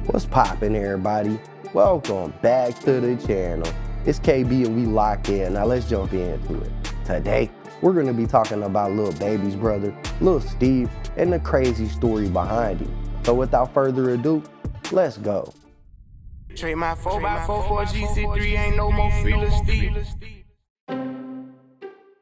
What's poppin', everybody? Welcome back to the channel. It's KB and we locked in. Now let's jump into it. Today, we're gonna be talking about Lil Baby's brother, Lil Steve, and the crazy story behind him. So without further ado, let's go. Trade my 4x4 for a GC3, ain't no more free Lil Steve.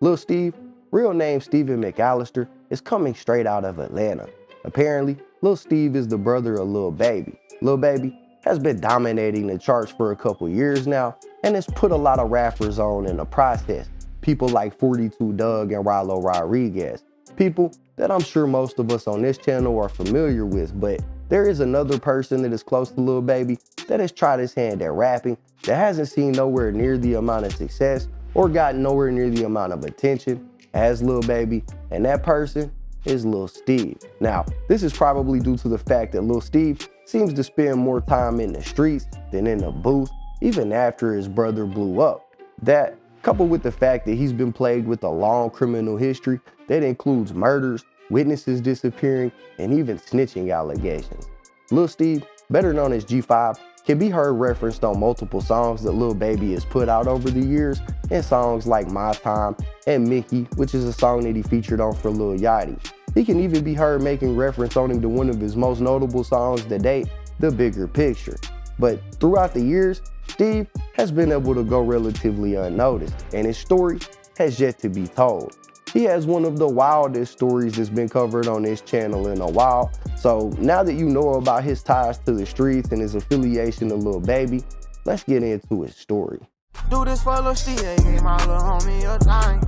Lil Steve, real name Stephen McAllister, is coming straight out of Atlanta. Apparently, Lil Steve is the brother of Lil Baby. Lil Baby has been dominating the charts for a couple years now and has put a lot of rappers on in the process. People like 42 Dugg and Rallo Rodriguez. People that I'm sure most of us on this channel are familiar with, but there is another person that is close to Lil Baby that has tried his hand at rapping that hasn't seen nowhere near the amount of success or gotten nowhere near the amount of attention as Lil Baby, and that person is Lil Steve. Now, this is probably due to the fact that Lil Steve seems to spend more time in the streets than in the booth, even after his brother blew up. That, coupled with the fact that he's been plagued with a long criminal history that includes murders, witnesses disappearing, and even snitching allegations. Lil Steve, better known as G5, can be heard referenced on multiple songs that Lil Baby has put out over the years, and songs like My Time and Mickey, which is a song that he featured on for Lil Yachty. He can even be heard making reference on him to one of his most notable songs to date, The Bigger Picture. But throughout the years, Steve has been able to go relatively unnoticed, and his story has yet to be told. He has one of the wildest stories that's been covered on this channel in a while. So now that you know about his ties to the streets and his affiliation to Lil Baby, let's get into his story. Do this for Lil Steve, give my little homie a time.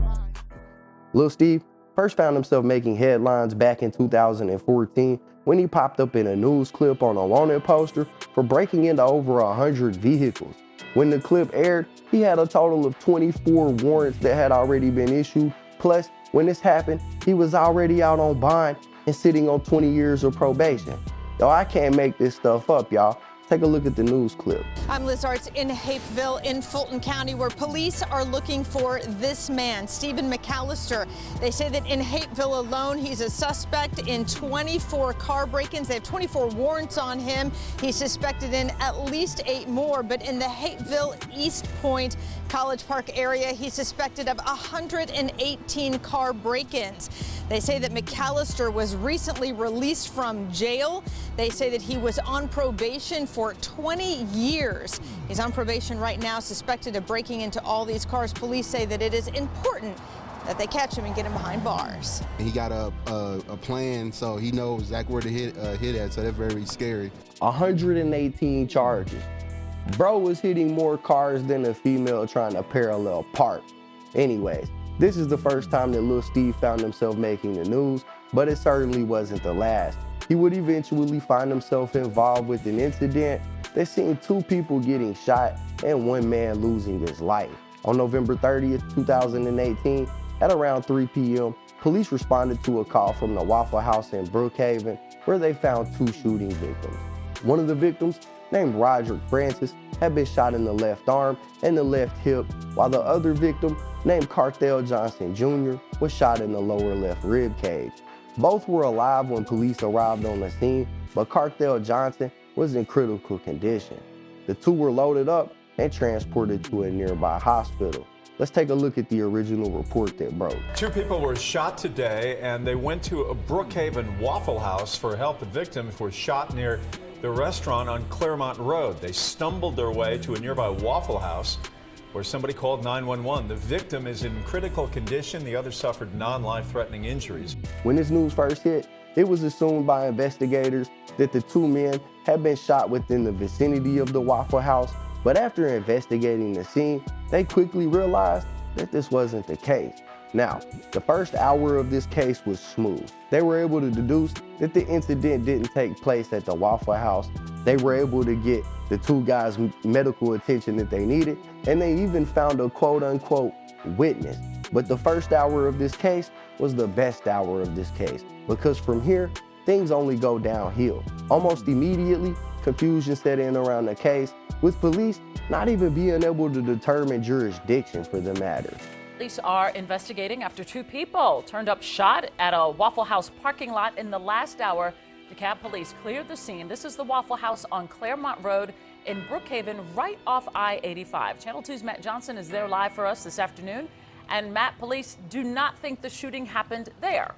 Lil Steve first found himself making headlines back in 2014 when he popped up in a news clip on a wanted poster for breaking into over 100 vehicles. When the clip aired, he had a total of 24 warrants that had already been issued. Plus, when this happened, he was already out on bond and sitting on 20 years of probation. Yo, I can't make this stuff up, y'all. Take a look at the news clip. I'm Liz Arts in Hapeville in Fulton County, where police are looking for this man, Stephen McAllister. They say that in Hapeville alone, he's a suspect in 24 car break-ins. They have 24 warrants on him. He's suspected in at least 8 more, but in the Hapeville East Point College Park area, he's suspected of 118 car break-ins. They say that McAllister was recently released from jail. They say that he was on probation for 20 years. He's on probation right now, suspected of breaking into all these cars. Police say that it is important that they catch him and get him behind bars. He got a plan, so he knows exactly where to hit at, so that's very scary. 118 charges. Bro was hitting more cars than a female trying to parallel park. Anyways, this is the first time that Lil Steve found himself making the news, but it certainly wasn't the last. He would eventually find himself involved with an incident that seen 2 people getting shot and 1 man losing his life. On November 30th, 2018, at around 3 p.m., police responded to a call from the Waffle House in Brookhaven, where they found 2 shooting victims. One of the victims, named Roderick Francis, had been shot in the left arm and the left hip, while the other victim, named Carthel Johnson Jr., was shot in the lower left rib cage. Both were alive when police arrived on the scene, but Carthel Johnson was in critical condition. The 2 were loaded up and transported to a nearby hospital. Let's take a look at the original report that broke. 2 people were shot today, and they went to a Brookhaven Waffle House for help. The victims were shot near the restaurant on Claremont Road. They stumbled their way to a nearby Waffle House where somebody called 911. The victim is in critical condition. The other suffered non-life-threatening injuries. When this news first hit, it was assumed by investigators that the 2 men had been shot within the vicinity of the Waffle House, but after investigating the scene, they quickly realized that this wasn't the case. Now, the first hour of this case was smooth. They were able to deduce that the incident didn't take place at the Waffle House. They were able to get the 2 guys medical attention that they needed, and they even found a quote-unquote witness. But the first hour of this case was the best hour of this case, because from here, things only go downhill. Almost immediately, confusion set in around the case, with police not even being able to determine jurisdiction for the matter. Police are investigating after 2 people turned up shot at a Waffle House parking lot in the last hour DeKalb police cleared the scene. This is the Waffle House on Claremont Road in Brookhaven, right off I-85. Channel 2's Matt Johnson is there live for us this afternoon. And Matt, police do not think the shooting happened there.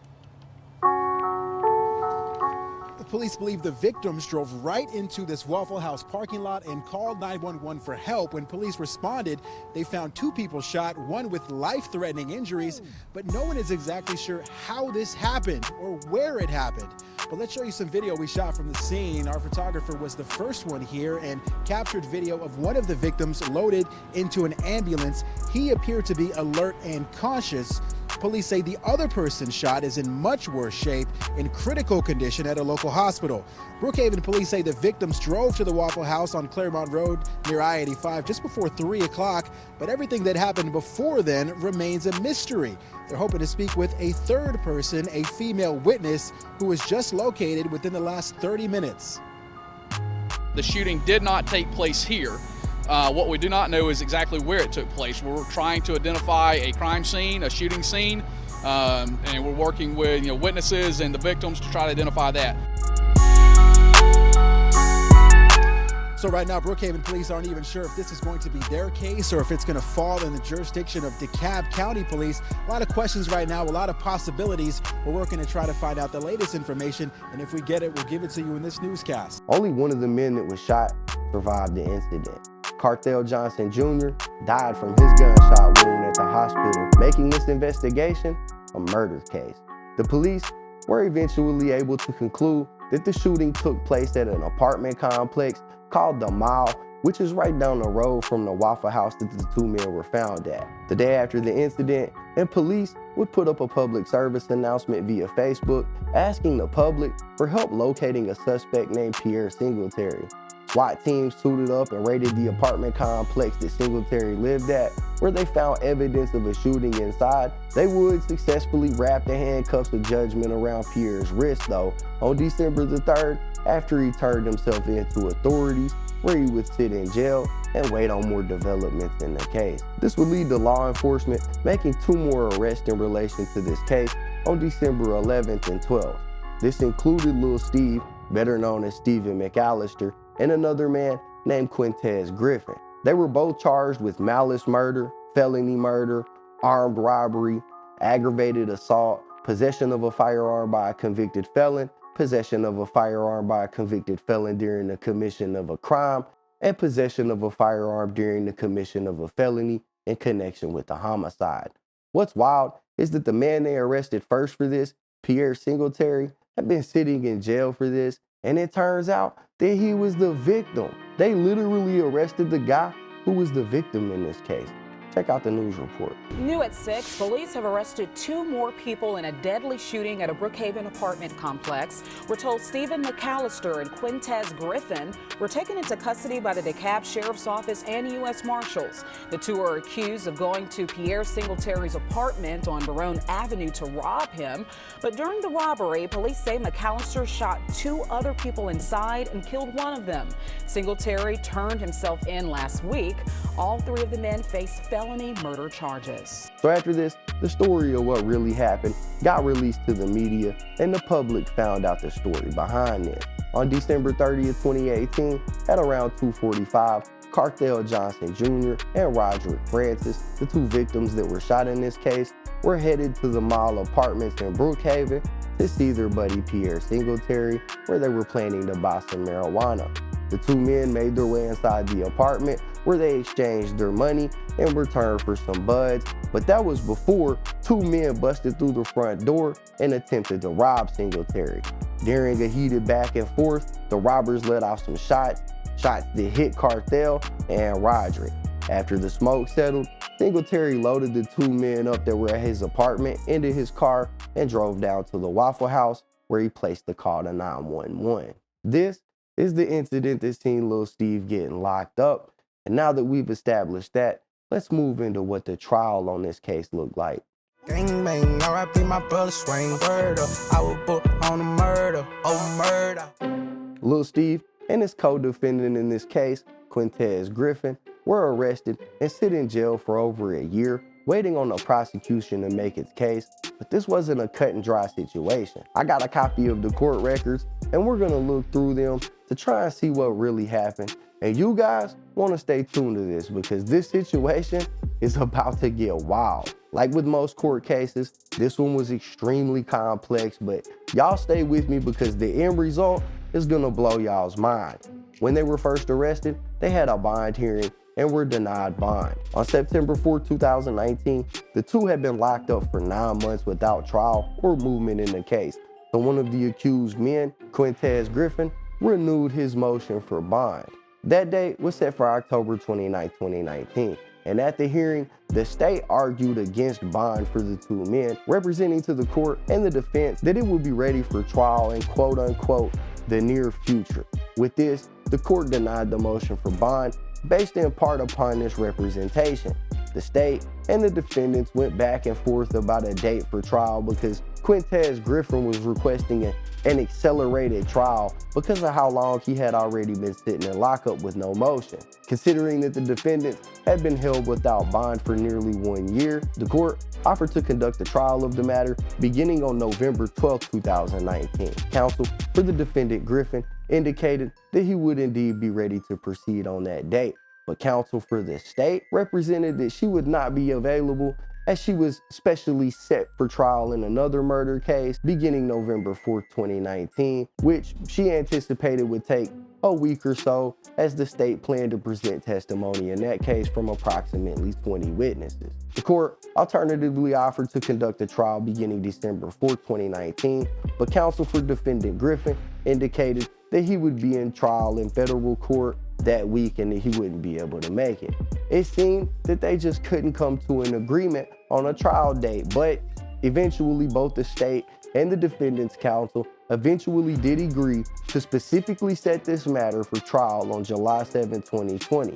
The police believe the victims drove right into this Waffle House parking lot and called 911 for help. When police responded, they found 2 people shot, one with life-threatening injuries, but no one is exactly sure how this happened or where it happened. But let's show you some video we shot from the scene. Our photographer was the first one here and captured video of one of the victims loaded into an ambulance. He appeared to be alert and conscious. Police say the other person shot is in much worse shape, in critical condition at a local hospital. Brookhaven police say the victims drove to the Waffle House on Claremont Road near I-85 just before 3 o'clock, but everything that happened before then remains a mystery. They're hoping to speak with a third person, a female witness, who was just located within the last 30 minutes. The shooting did not take place here. What we do not know is exactly where it took place. We're trying to identify a crime scene, a shooting scene, and we're working with witnesses and the victims to try to identify that. So right now, Brookhaven police aren't even sure if this is going to be their case or if it's going to fall in the jurisdiction of DeKalb County Police. A lot of questions right now, a lot of possibilities. We're working to try to find out the latest information, and if we get it, we'll give it to you in this newscast. Only one of the men that was shot survived the incident. Cartel Johnson Jr. died from his gunshot wound at the hospital, making this investigation a murder case. The police were eventually able to conclude that the shooting took place at an apartment complex called The Mile, which is right down the road from the Waffle House that the 2 men were found at. The day after the incident, and police would put up a public service announcement via Facebook asking the public for help locating a suspect named Pierre Singletary. SWAT teams suited up and raided the apartment complex that Singletary lived at, where they found evidence of a shooting inside. They would successfully wrap the handcuffs of judgment around Pierre's wrist, though, on December the 3rd, after he turned himself into authorities, where he would sit in jail and wait on more developments in the case. This would lead to law enforcement making 2 more arrests in relation to this case on December 11th and 12th. This included Lil Steve, better known as Stephen McAllister, and another man named Quintez Griffin. They were both charged with malice murder, felony murder, armed robbery, aggravated assault, possession of a firearm by a convicted felon, possession of a firearm by a convicted felon during the commission of a crime, and possession of a firearm during the commission of a felony in connection with a homicide. What's wild is that the man they arrested first for this, Pierre Singletary, had been sitting in jail for this, and it turns out that he was the victim. They literally arrested the guy who was the victim in this case. Check out the news report. New at 6, police have arrested 2 more people in a deadly shooting at a Brookhaven apartment complex. We're told Stephen McAllister and Quintez Griffin were taken into custody by the DeKalb Sheriff's Office and U.S. Marshals. The 2 are accused of going to Pierre Singletary's apartment on Barone Avenue to rob him. But during the robbery, police say McAllister shot 2 other people inside and killed one of them. Singletary turned himself in last week. All 3 of the men face felony murder charges. So after this, the story of what really happened got released to the media, and the public found out the story behind it. On December 30th, 2018, at around 2:45, Cartel Johnson Jr. and Roderick Francis, the 2 victims that were shot in this case, were headed to the Mall Apartments in Brookhaven to see their buddy Pierre Singletary, where they were planning to buy some marijuana. The 2 men made their way inside the apartment, where they exchanged their money in return for some buds, but that was before 2 men busted through the front door and attempted to rob Singletary. During a heated back and forth, the robbers let off some shots that hit Cartel and Roderick. After the smoke settled, Singletary loaded the 2 men up that were at his apartment into his car and drove down to the Waffle House, where he placed the call to 911. This is the incident that seen Lil Steve getting locked up. And now that we've established that, let's move into what the trial on this case looked like. Gangbang, R.I.P. my brother Swain. Word up, I was booked on a murder, murder. Lil Steve and his co-defendant in this case, Quintez Griffin, were arrested and sit in jail for over a year waiting on the prosecution to make its case, but this wasn't a cut and dry situation. I got a copy of the court records, and we're gonna look through them to try and see what really happened. And you guys wanna stay tuned to this because this situation is about to get wild. Like with most court cases, this one was extremely complex, but y'all stay with me because the end result is gonna blow y'all's mind. When they were first arrested, they had a bond hearing and were denied bond. On September 4, 2019, the two had been locked up for 9 months without trial or movement in the case. So one of the accused men, Quintez Griffin, renewed his motion for bond. That date was set for October 29, 2019. And at the hearing, the state argued against bond for the two men, representing to the court and the defense that it would be ready for trial in quote unquote the near future. With this, the court denied the motion for bond based in part upon this representation. The state and the defendants went back and forth about a date for trial because Quintez Griffin was requesting an accelerated trial because of how long he had already been sitting in lockup with no motion. Considering that the defendants had been held without bond for nearly 1 year, the court offered to conduct a trial of the matter beginning on November 12, 2019. Counsel for the defendant Griffin indicated that he would indeed be ready to proceed on that date, but counsel for the state represented that she would not be available as she was specially set for trial in another murder case beginning November 4, 2019, which she anticipated would take a week or so as the state planned to present testimony in that case from approximately 20 witnesses. The court alternatively offered to conduct a trial beginning December 4, 2019, but counsel for defendant Griffin indicated that he would be in trial in federal court that week and that he wouldn't be able to make it. It seemed that they just couldn't come to an agreement on a trial date, but eventually both the state and the defendant's counsel eventually did agree to specifically set this matter for trial on July 7, 2020.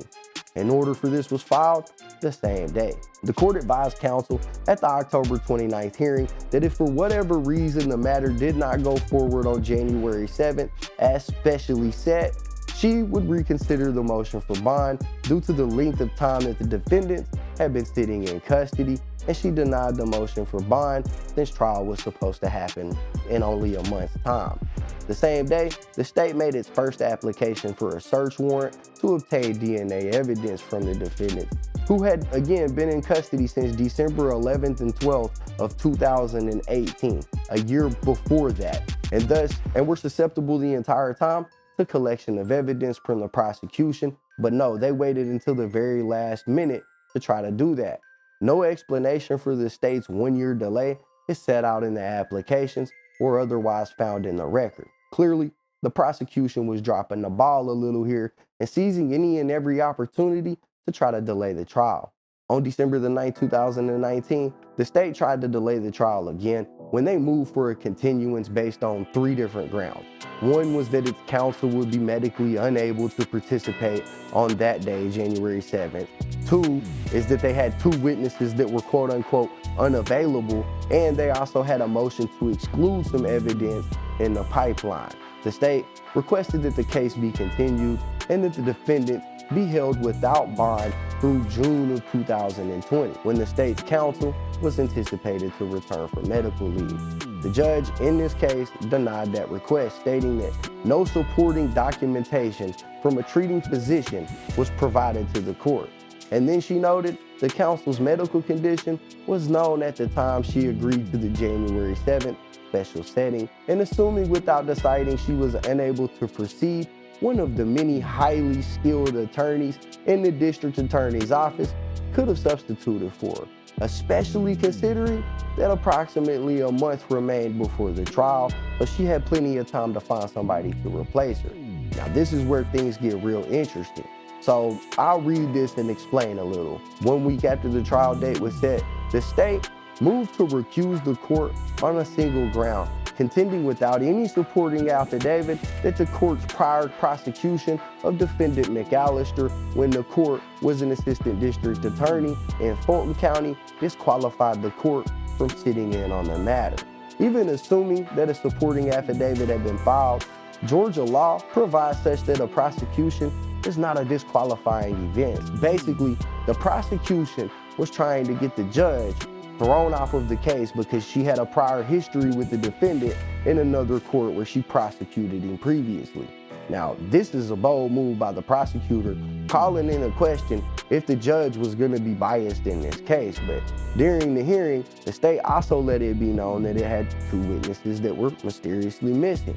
An order for this was filed the same day. The court advised counsel at the October 29th hearing that if for whatever reason the matter did not go forward on January 7th as specially set, she would reconsider the motion for bond due to the length of time that the defendants had been sitting in custody, and she denied the motion for bond since trial was supposed to happen in only a month's time. The same day, the state made its first application for a search warrant to obtain DNA evidence from the defendants, who had again been in custody since December 11th and 12th of 2018, a year before that, and were susceptible the entire time to collection of evidence from the prosecution. But no, they waited until the very last minute to try to do that. No explanation for the state's 1-year delay is set out in the applications or otherwise found in the record. Clearly, the prosecution was dropping the ball a little here and seizing any and every opportunity to try to delay the trial. On December the 9th, 2019, the state tried to delay the trial again when they moved for a continuance based on 3 different grounds. One was that its counsel would be medically unable to participate on that day, January 7th. 2 is that they had 2 witnesses that were quote unquote unavailable, and they also had a motion to exclude some evidence in the pipeline. The state requested that the case be continued and that the defendants be held without bond through June of 2020, when the state's counsel was anticipated to return for medical leave. The judge in this case denied that request, stating that no supporting documentation from a treating physician was provided to the court. And then she noted the counsel's medical condition was known at the time she agreed to the January 7th special setting, and assuming without deciding she was unable to proceed, one of the many highly skilled attorneys in the district attorney's office could have substituted for her, especially considering that approximately a month remained before the trial, so she had plenty of time to find somebody to replace her. Now, this is where things get real interesting. So I'll read this and explain a little. 1 week after the trial date was set, the state moved to recuse the court on a single ground, contending without any supporting affidavit that the court's prior prosecution of defendant McAllister when the court was an assistant district attorney in Fulton County disqualified the court from sitting in on the matter. Even assuming that a supporting affidavit had been filed, Georgia law provides such that a prosecution is not a disqualifying event. Basically, the prosecution was trying to get the judge thrown off of the case because she had a prior history with the defendant in another court where she prosecuted him previously. Now, this is a bold move by the prosecutor, calling into question if the judge was going to be biased in this case. But during the hearing, the state also let it be known that it had 2 witnesses that were mysteriously missing.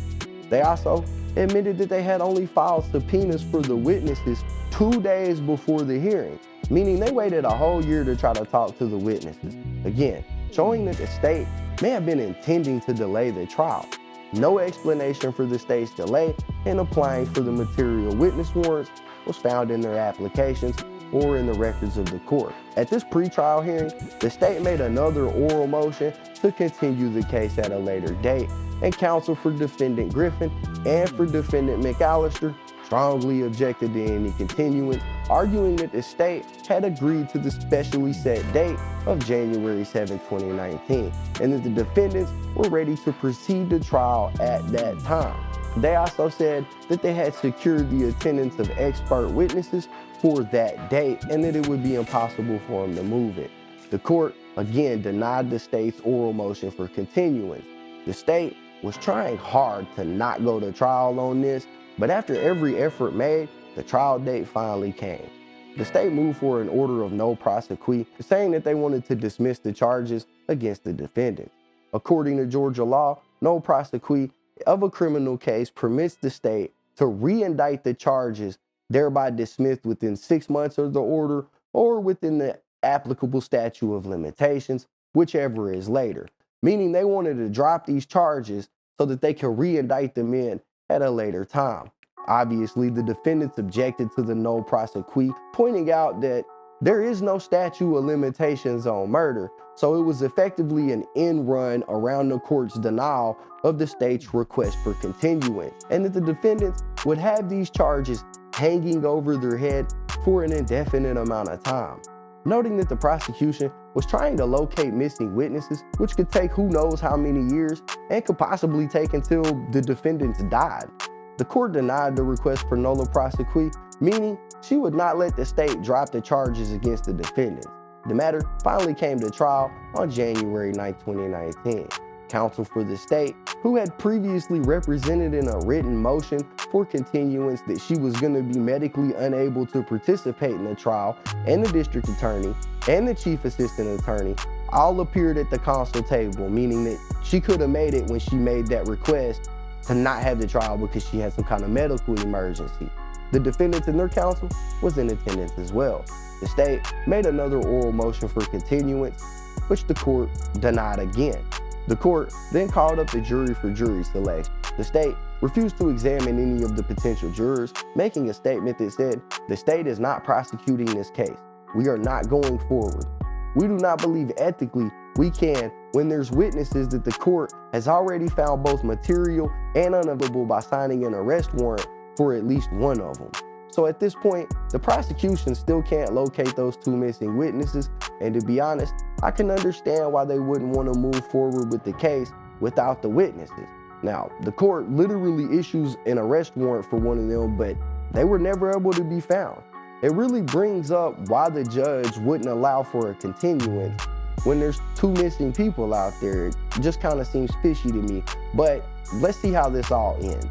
They also admitted that they had only filed subpoenas for the witnesses 2 days before the hearing, meaning they waited a whole year to try to talk to the witnesses. Again, showing that the state may have been intending to delay the trial. No explanation for the state's delay in applying for the material witness warrants was found in their applications or in the records of the court. At this pretrial hearing, the state made another oral motion to continue the case at a later date, and counsel for defendant Griffin and for defendant McAllister strongly objected to any continuance, arguing that the state had agreed to the specially set date of January 7, 2019, and that the defendants were ready to proceed to trial at that time. They also said that they had secured the attendance of expert witnesses for that date and that it would be impossible for them to move it. The court again denied the state's oral motion for continuance. The state was trying hard to not go to trial on this, but after every effort made, the trial date finally came. The state moved for an order of no prosequi, saying that they wanted to dismiss the charges against the defendants. According to Georgia law, no prosequi of a criminal case permits the state to re-indict the charges, thereby dismissed within 6 months of the order or within the applicable statute of limitations, whichever is later. Meaning they wanted to drop these charges so that they could re-indict them in at a later time. Obviously, the defendants objected to the no prosequi, pointing out that there is no statute of limitations on murder, so it was effectively an end run around the court's denial of the state's request for continuance, and that the defendants would have these charges hanging over their head for an indefinite amount of time. Noting that the prosecution was trying to locate missing witnesses, which could take who knows how many years and could possibly take until the defendants died. The court denied the request for nolle prosequi, meaning she would not let the state drop the charges against the defendants. The matter finally came to trial on January 9, 2019. Counsel for the state, who had previously represented in a written motion for continuance that she was going to be medically unable to participate in the trial, and the district attorney and the chief assistant attorney all appeared at the counsel table, meaning that she could have made it when she made that request to not have the trial because she had some kind of medical emergency. The defendants and their counsel was in attendance as well. The state made another oral motion for continuance, which the court denied again. The court then called up the jury for jury selection. The state refused to examine any of the potential jurors, making a statement that said, "The state is not prosecuting this case. We are not going forward. We do not believe ethically we can when there's witnesses that the court has already found both material and unavailable by signing an arrest warrant for at least one of them." So at this point, the prosecution still can't locate those 2 missing witnesses, and to be honest, I can understand why they wouldn't want to move forward with the case without the witnesses. Now, the court literally issues an arrest warrant for one of them, but they were never able to be found. It really brings up why the judge wouldn't allow for a continuance when there's 2 missing people out there. It just kind of seems fishy to me, but let's see how this all ends.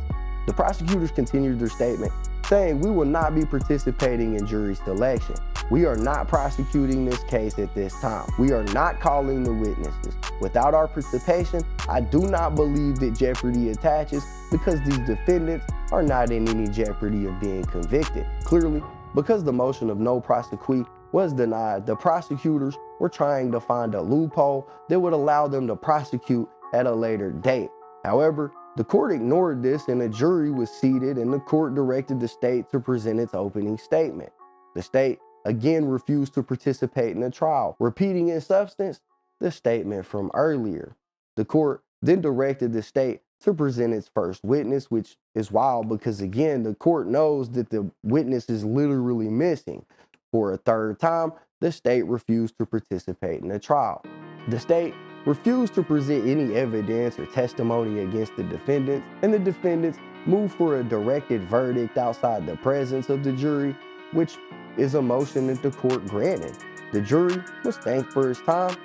The prosecutors continued their statement, saying, "We will not be participating in jury selection. We are not prosecuting this case at this time. We are not calling the witnesses. Without our participation, I do not believe that jeopardy attaches because these defendants are not in any jeopardy of being convicted." Clearly, because the motion of no prosequi was denied, the prosecutors were trying to find a loophole that would allow them to prosecute at a later date. However, the court ignored this and a jury was seated, and the court directed the state to present its opening statement. The state again refused to participate in the trial, repeating in substance the statement from earlier. The court then directed the state to present its first witness, which is wild because again, the court knows that the witness is literally missing. For a third time, the state refused to participate in the trial. The state refused to present any evidence or testimony against the defendants, and the defendants moved for a directed verdict outside the presence of the jury, which is a motion that the court granted. The jury was thanked for its time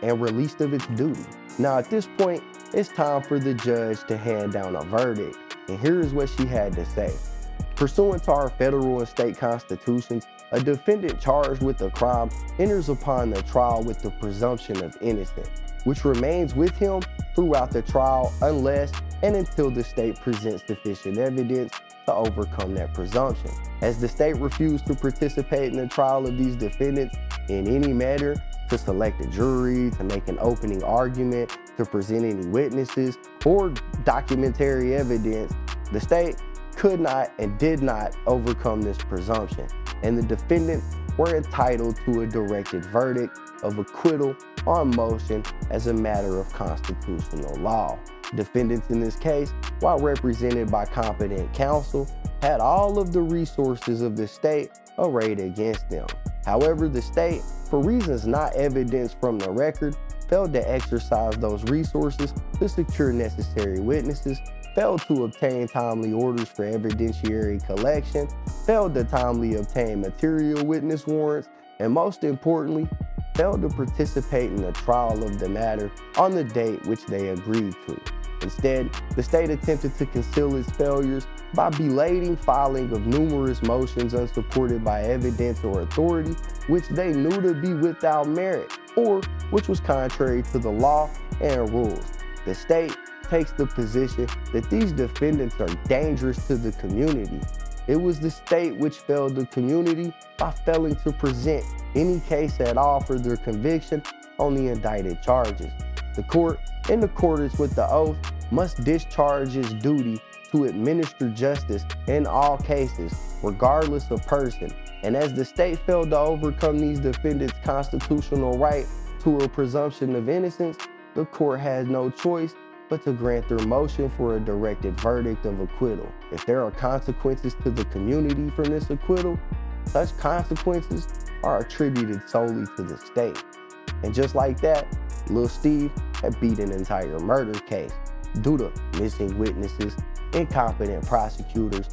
and released of its duty. Now at this point, it's time for the judge to hand down a verdict, and here is what she had to say. Pursuant to our federal and state constitutions, a defendant charged with a crime enters upon the trial with the presumption of innocence, which remains with him throughout the trial unless and until the state presents sufficient evidence to overcome that presumption. As the state refused to participate in the trial of these defendants in any manner, to select a jury, to make an opening argument, to present any witnesses, or documentary evidence, the state could not and did not overcome this presumption, and the defendants were entitled to a directed verdict of acquittal on motion as a matter of constitutional law. Defendants in this case, while represented by competent counsel, had all of the resources of the state arrayed against them. However, the state, for reasons not evidenced from the record, failed to exercise those resources to secure necessary witnesses, failed to obtain timely orders for evidentiary collection, failed to timely obtain material witness warrants, and most importantly, failed to participate in the trial of the matter on the date which they agreed to. Instead, the state attempted to conceal its failures by belating filing of numerous motions unsupported by evidence or authority, which they knew to be without merit, or which was contrary to the law and rules. The state takes the position that these defendants are dangerous to the community. It was the state which failed the community by failing to present any case at all for their conviction on the indicted charges. The court, in accordance with the oath, must discharge its duty to administer justice in all cases, regardless of person. And as the state failed to overcome these defendants' constitutional right to a presumption of innocence, the court has no choice but to grant their motion for a directed verdict of acquittal. If there are consequences to the community from this acquittal, such consequences are attributed solely to the state. And just like that, Lil Steve had beat an entire murder case due to missing witnesses, incompetent prosecutors,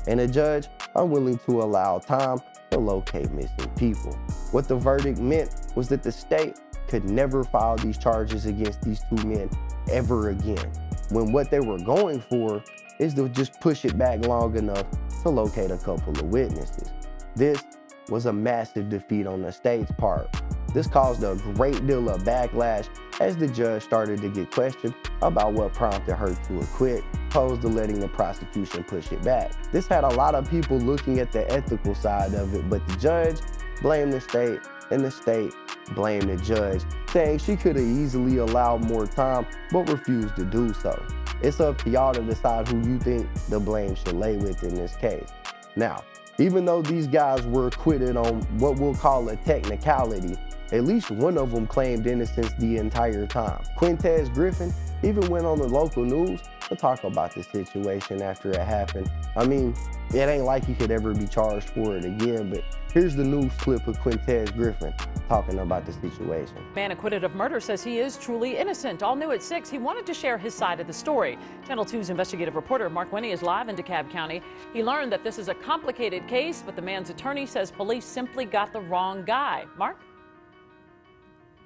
and a judge unwilling to allow time to locate missing people. What the verdict meant was that the state could never file these charges against these two men ever again, when what they were going for is to just push it back long enough to locate a couple of witnesses. This was a massive defeat on the state's part. This caused a great deal of backlash as the judge started to get questioned about what prompted her to acquit, opposed to letting the prosecution push it back. This had a lot of people looking at the ethical side of it, but the judge blamed the state and the state blamed the judge, saying she could have easily allowed more time but refused to do so. It's up to y'all to decide who you think the blame should lay with in this case. Now, even though these guys were acquitted on what we'll call a technicality, at least one of them claimed innocence the entire time. Quintez Griffin even went on the local news to talk about the situation after it happened. I mean, it ain't like he could ever be charged for it again, but here's the news clip of Quintez Griffin talking about the situation. Man acquitted of murder says he is truly innocent. All new at 6, he wanted to share his side of the story. Channel 2's investigative reporter Mark Winnie is live in DeKalb County. He learned that this is a complicated case, but the man's attorney says police simply got the wrong guy. Mark?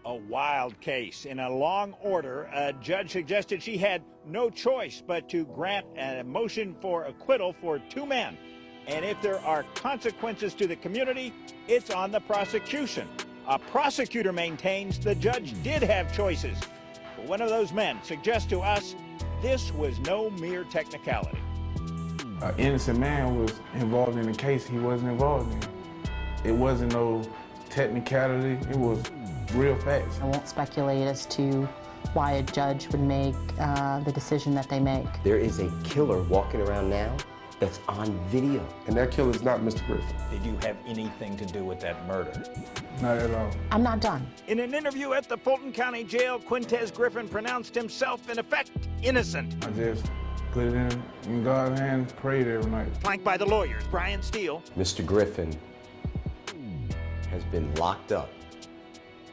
A wild case. In a long order, a judge suggested she had no choice but to grant a motion for acquittal for two men. And if there are consequences to the community, it's on the prosecution. A prosecutor maintains the judge did have choices. But one of those men suggests to us this was no mere technicality. An innocent man was involved in a case he wasn't involved in. It wasn't no technicality, it was real facts. I won't speculate as to why a judge would make the decision that they make. There is a killer walking around now that's on video. And that killer's not Mr. Griffin. Did you have anything to do with that murder? Not at all. I'm not done. In an interview at the Fulton County Jail, Quintez Griffin pronounced himself, in effect, innocent. I just put it in God's hands, prayed every night. Flanked by the lawyers, Brian Steele. Mr. Griffin has been locked up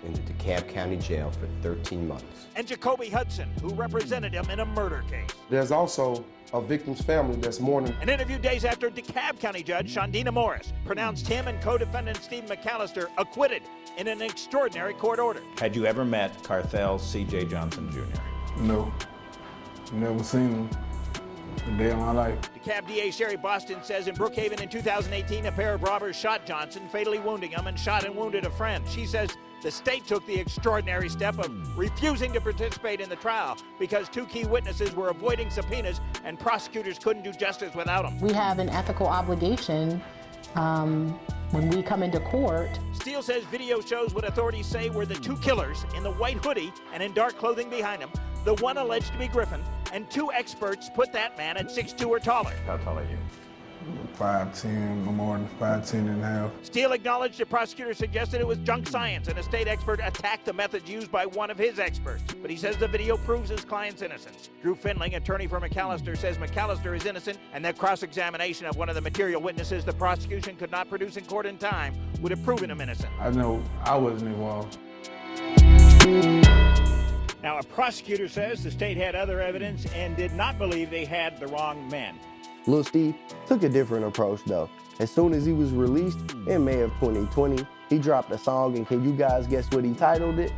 in the DeKalb County Jail for 13 months. And Jacoby Hudson, who represented him in a murder case. There's also a victim's family that's mourning. An interview days after DeKalb County Judge Shondina Morris pronounced him and co-defendant Stephen McAllister acquitted in an extraordinary court order. Had you ever met Carthel C.J. Johnson Jr.? No, never seen him a day of my life. DeKalb DA Sherry Boston says in Brookhaven in 2018, a pair of robbers shot Johnson, fatally wounding him, and shot and wounded a friend. She says the state took the extraordinary step of refusing to participate in the trial because two key witnesses were avoiding subpoenas and prosecutors couldn't do justice without them. We have an ethical obligation when we come into court. Steele says video shows what authorities say were the two killers in the white hoodie and in dark clothing behind him, the one alleged to be Griffin, and two experts put that man at 6'2" or taller. How tall are you? 5'10", no more than 5'10 and a half. Steele acknowledged the prosecutor suggested it was junk science, and a state expert attacked the methods used by one of his experts. But he says the video proves his client's innocence. Drew Findling, attorney for McAllister, says McAllister is innocent, and that cross-examination of one of the material witnesses the prosecution could not produce in court in time would have proven him innocent. I know I wasn't involved. Now, a prosecutor says the state had other evidence and did not believe they had the wrong men. Lil Steve took a different approach though. As soon as he was released in May of 2020, he dropped a song, and can you guys guess what he titled it?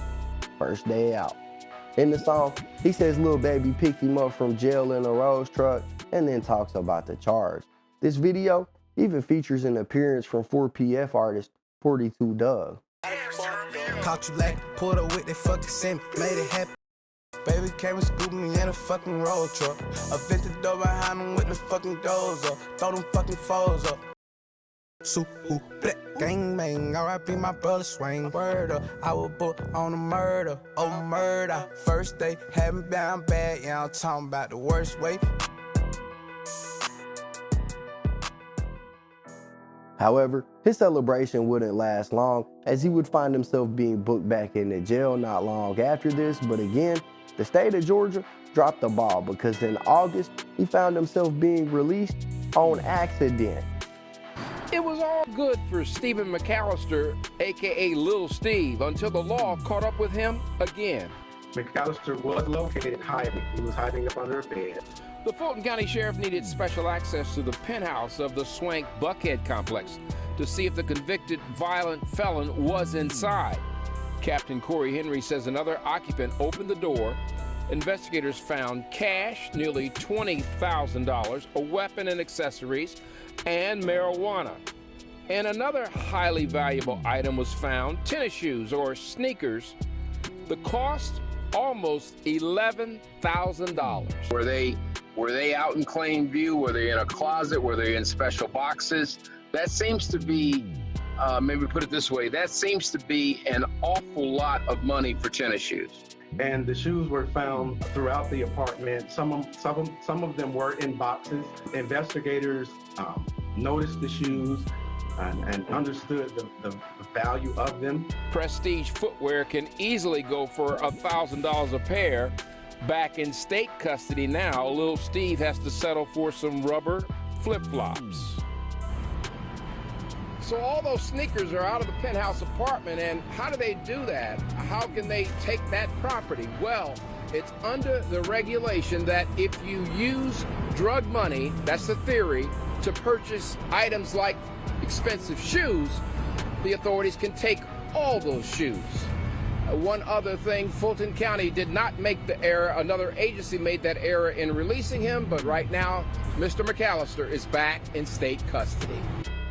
First Day Out. In the song, he says Lil Baby picked him up from jail in a Rose truck and then talks about the charge. This video even features an appearance from 4PF artist 42 Dugg. Caught you like pulled up with that fucking semi, made it happen. Baby came and scooped me in a fucking road truck. A vintage door behind him with the fucking doors up. Throw them fucking foes up. Super black gang bang, R.I.P. my brother swing. Word up, I was booked on a murder, oh murder. First day, had me down bad, yeah, I'm talking about the worst way. However, his celebration wouldn't last long, as he would find himself being booked back into jail not long after this. But again, the state of Georgia dropped the ball, because in August, he found himself being released on accident. It was all good for Stephen McAllister, aka Lil Steve, until the law caught up with him again. McAllister was located hiding. He was hiding up under a bed. The Fulton County Sheriff needed special access to the penthouse of the Swank Buckhead complex to see if the convicted violent felon was inside. Captain Corey Henry says another occupant opened the door. Investigators found cash, nearly $20,000, a weapon and accessories, and marijuana. And another highly valuable item was found, tennis shoes or sneakers. The cost, almost $11,000. Were they out in plain view? Were they in a closet? Were they in special boxes? That seems to be, maybe put it this way, that seems to be an awful lot of money for tennis shoes. And the shoes were found throughout the apartment. Some of them were in boxes. Investigators noticed the shoes and understood the value of them. Prestige footwear can easily go for $1,000 a pair. Back in state custody now, Lil Steve has to settle for some rubber flip-flops. So all those sneakers are out of the penthouse apartment, and how do they do that? How can they take that property? Well, it's under the regulation that if you use drug money, that's the theory, to purchase items like expensive shoes, the authorities can take all those shoes. One other thing, Fulton County did not make the error. Another agency made that error in releasing him, but right now, Mr. McAllister is back in state custody.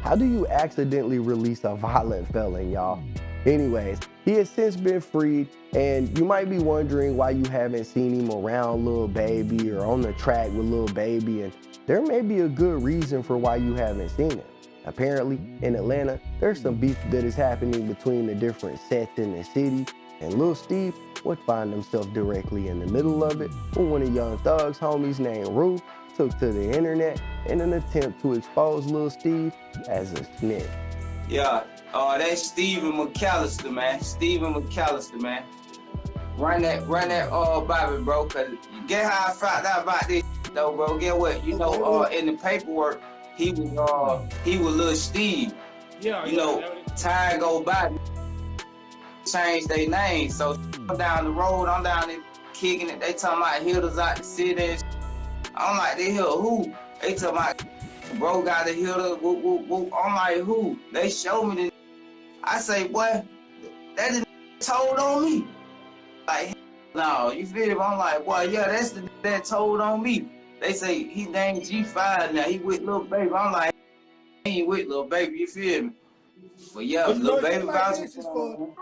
How do you accidentally release a violent felon, y'all? Anyways, he has since been freed, and you might be wondering why you haven't seen him around Lil Baby or on the track with Lil Baby, and there may be a good reason for why you haven't seen him. Apparently, in Atlanta, there's some beef that is happening between the different sets in the city, and Lil Steve would find himself directly in the middle of it when one of Young Thug's homies named Rue took to the internet in an attempt to expose Lil Steve as a snitch. Yeah, that's Stephen McAllister, man. Stephen McAllister, man. Run that Bobby, bro, cause you get how I found out about this, though, bro. Get what? You know, in the paperwork, he was Lil Steve. Yeah. You know, time go by. changed their name. So I'm down the road, I'm down there kicking it. They talking about hitters out the city and I'm like, they hit who? They talking about bro got the hitter, whoop, whoop, whoop. I'm like, who? They show me the I say, boy, that is told on me. Like, no, you feel me? I'm like, boy, yeah, that's the that told on me. They say he named G5 now, he with Lil Baby. I'm like, he ain't with Lil Baby, you feel me? But yeah, Lil Baby vouching for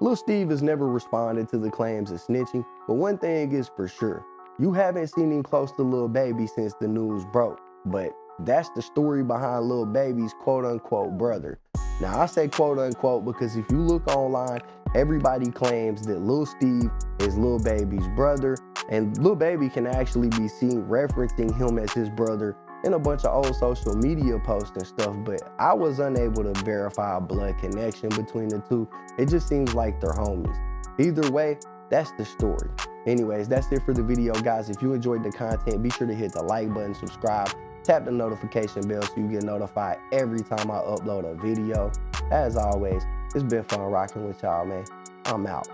Lil Steve has never responded to the claims of snitching, but one thing is for sure, you haven't seen him close to Lil Baby since the news broke. But that's the story behind Lil Baby's quote-unquote brother. Now I say quote-unquote because if you look online, everybody claims that Lil Steve is Lil Baby's brother, and Lil Baby can actually be seen referencing him as his brother in a bunch of old social media posts and stuff, but I was unable to verify a blood connection between the two. It just seems like they're homies. Either way, that's the story. Anyways, that's it for the video, guys. If you enjoyed the content, be sure to hit the like button, subscribe, tap the notification bell so you get notified every time I upload a video. As always, it's been fun rocking with y'all, man. I'm out.